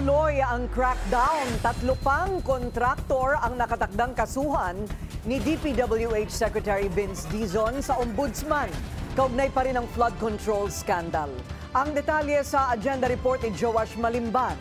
Tuloy ang crackdown. 3 pang kontraktor ang nakatakdang kasuhan ni DPWH Secretary Vince Dizon sa Ombudsman. Kaugnay pa rin ang flood control scandal. Ang detalye sa agenda report ni Joash Malimban.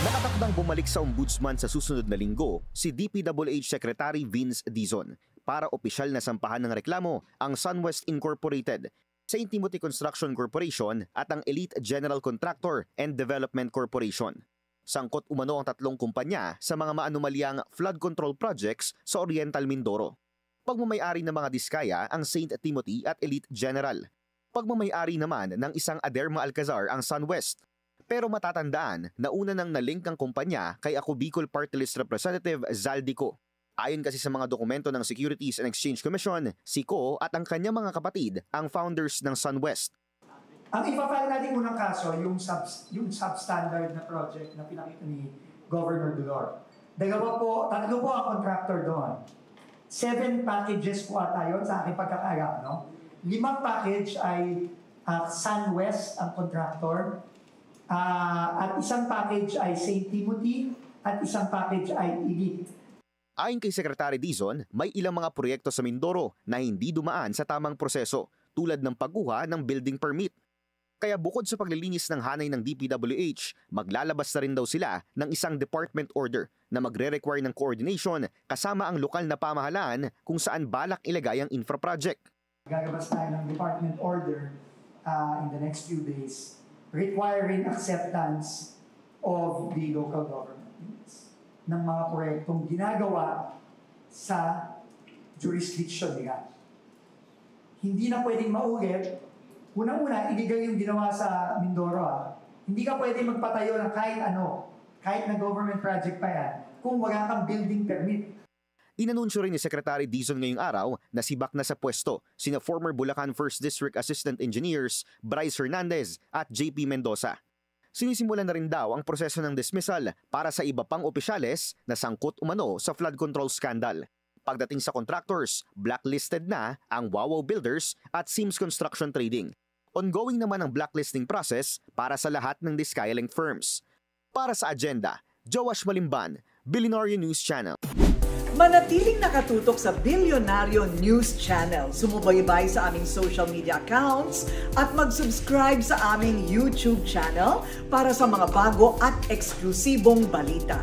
Nakatakdang bumalik sa Ombudsman sa susunod na linggo si DPWH Secretary Vince Dizon para opisyal na sampahan ng reklamo ang SunWest Incorporated, St. Timothy Construction Corporation at ang Elite General Contractor and Development Corporation. Sangkot umano ang 3 kumpanya sa mga maanumalyang flood control projects sa Oriental Mindoro. Pagmamayari ng mga diskaya ang St. Timothy at Elite General. Pagmamayari naman ng isang Aderma Alcazar ang SunWest. Pero matatandaan na una nang nalink ang kumpanya kay Ako Bicol Party List Representative Zaldico. Ayon kasi sa mga dokumento ng Securities and Exchange Commission, si Ko at ang kanyang mga kapatid ang founders ng SunWest. Ang ipapile natin unang kaso, yung substandard na project na pinakita ni Governor Dulor. 3 po ang contractor doon. 7 packages po ata yun sa aking pagkakalam, no? 5 package ay SunWest ang contractor. At isang package ay St. Timothy at isang package ay Elite. Ayon kay Secretary Dizon, may ilang mga proyekto sa Mindoro na hindi dumaan sa tamang proseso tulad ng pagkuha ng building permit. Kaya bukod sa paglilinis ng hanay ng DPWH, maglalabas na rin daw sila ng isang department order na magre-require ng coordination kasama ang lokal na pamahalaan kung saan balak ilagay ang infra project. Gagabas tayo ng department order in the next few days requiring acceptance of the local government ng mga proyektong ginagawa sa jurisdiction nila. Hindi na pwedeng maulit. Unang-una, illegal yung ginawa sa Mindoro. Hindi ka pwedeng magpatayo ng kahit ano, kahit na government project pa yan, kung wala kang building permit. Inanunsyo rin ni Secretary Dizon ngayong araw na sibak na sa pwesto sina former Bulacan 1st District Assistant Engineers Bryce Hernandez at JP Mendoza. Sinisimulan na rin daw ang proseso ng dismissal para sa iba pang opisyales na sangkot umano sa flood control scandal. Pagdating sa contractors, blacklisted na ang Wawaw Builders at Sims Construction Trading. Ongoing naman ang blacklisting process para sa lahat ng Diskaya-linked firms. Para sa agenda, Joash Malimban, Billionaire News Channel. Manatiling nakatutok sa Billionaire News Channel. Sumubaybay sa aming social media accounts at mag-subscribe sa aming YouTube channel para sa mga bago at eksklusibong balita.